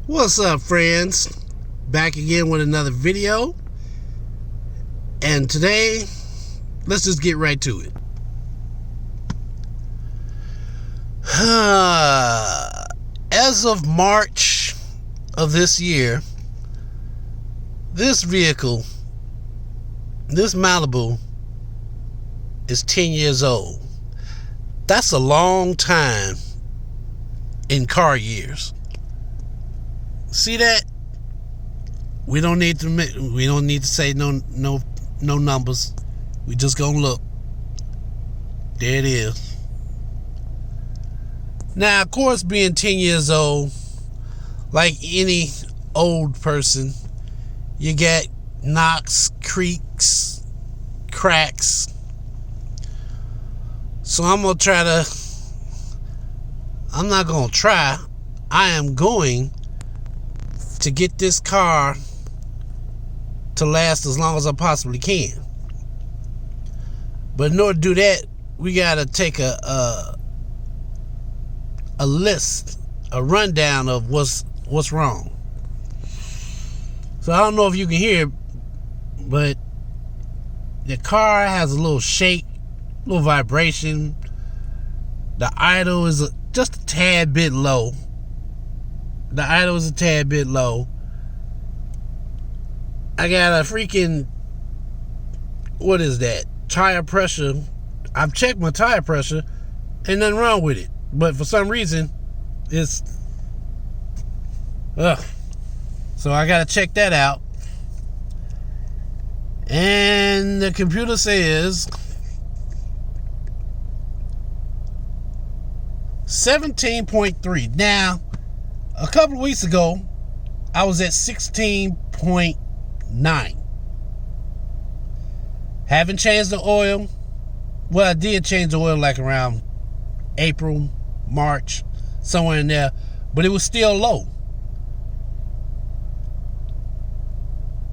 What's up, friends? Back again with another video. And today, let's just get right to it. As of March of this year, this vehicle, this Malibu, is 10 years old. That's a long time in car years. See that? We don't need to say no numbers. We just gonna look. There it is. Now, of course, being 10 years old, like any old person, you get knocks, creaks, cracks. So I am going to get this car to last as long as I possibly can. But in order to do that, we gotta take a list, a rundown of what's wrong. So I don't know if you can hear, but the car has a little shake, a little vibration. The idle is just a tad bit low. I got a freaking, what is that? Tire pressure. I've checked my tire pressure. Ain't nothing wrong with it. But for some reason, it's, so I gotta check that out. And the computer says 17.3. Now, a couple of weeks ago, I was at 16.9. Haven't changed the oil. Well, I did change the oil like around April, March, somewhere in there, but it was still low.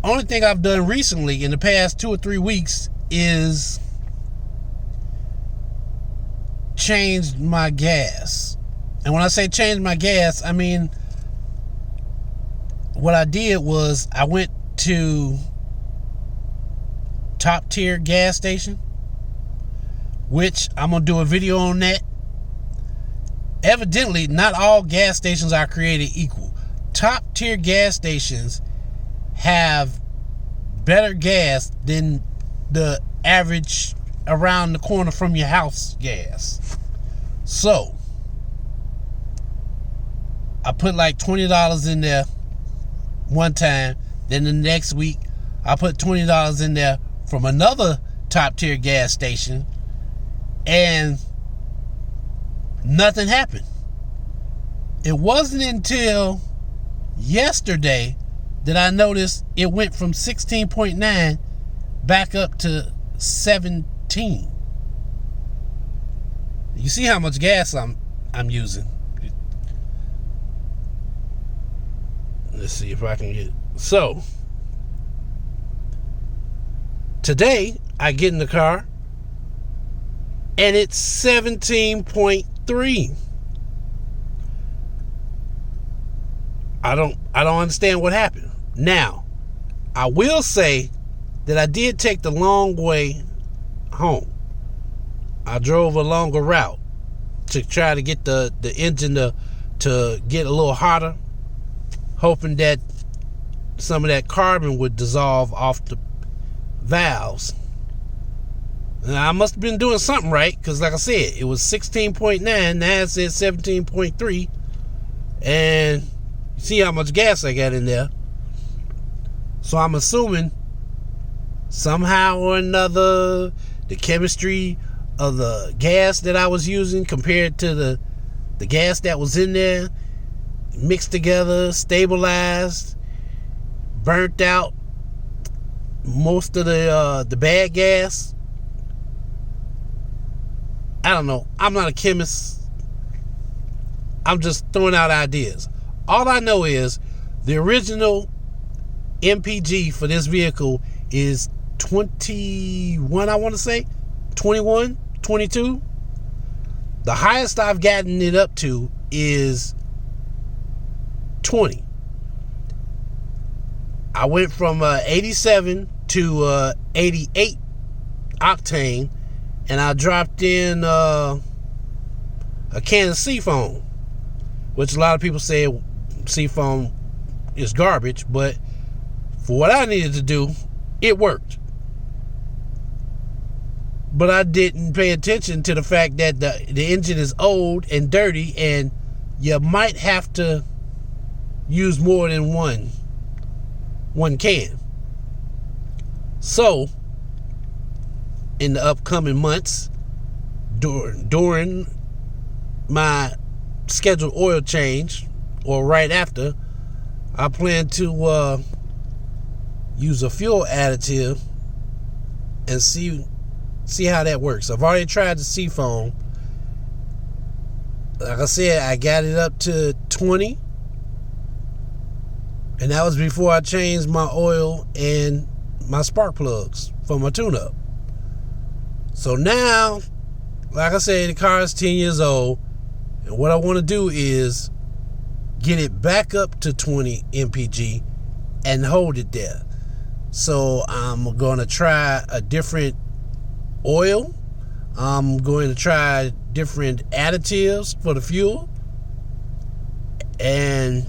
Only thing I've done recently in the past 2 or 3 weeks is changed my gas. And when I say change my gas, I mean, what I did was I went to top tier gas station, which I'm going to do a video on that. Evidently, not all gas stations are created equal. Top tier gas stations have better gas than the average around the corner from your house gas. So I put like $20 in there one time. Then the next week I put $20 in there from another top tier gas station, and nothing happened. It wasn't until yesterday that I noticed it went from 16.9 back up to 17. You see how much gas I'm using. Let's see if I can get. So today I get in the car and it's 17.3. I don't understand what happened. Now, I will say that I did take the long way home. I drove a longer route to try to get the engine to get a little hotter, hoping that some of that carbon would dissolve off the valves. And I must have been doing something right, because like I said, it was 16.9, now it says 17.3, and you see how much gas I got in there. So I'm assuming somehow or another the chemistry of the gas that I was using compared to the gas that was in there mixed together, stabilized, burnt out most of the bad gas. I don't know. I'm not a chemist. I'm just throwing out ideas. All I know is the original MPG for this vehicle is 21, I want to say. 21, 22. The highest I've gotten it up to is 20. I went from 87 to 88 octane, and I dropped in a can of seafoam, which a lot of people say seafoam is garbage, but for what I needed to do, it worked. But I didn't pay attention to the fact that the engine is old and dirty, and you might have to use more than one can. So in the upcoming months, during my scheduled oil change, or right after, I plan to use a fuel additive and see how that works. I've already tried the seafoam. Like I said, I got it up to 20, and that was before I changed my oil and my spark plugs for my tune-up. So now, like I said, the car is 10 years old, and what I want to do is get it back up to 20 mpg and hold it there. So I'm going to try a different oil. I'm going to try different additives for the fuel, and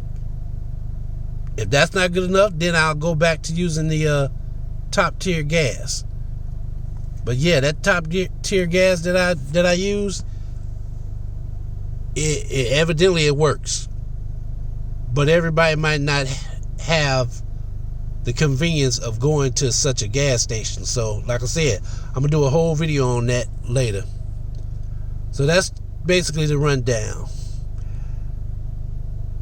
if that's not good enough, then I'll go back to using the top tier gas. But yeah, that top tier gas that I use, it evidently it works, but everybody might not have the convenience of going to such a gas station. So like I said, I'm gonna do a whole video on that later. So that's basically the rundown.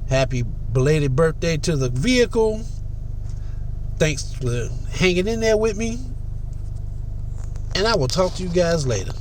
Happy belated birthday to the vehicle. Thanks for hanging in there with me, and I will talk to you guys later.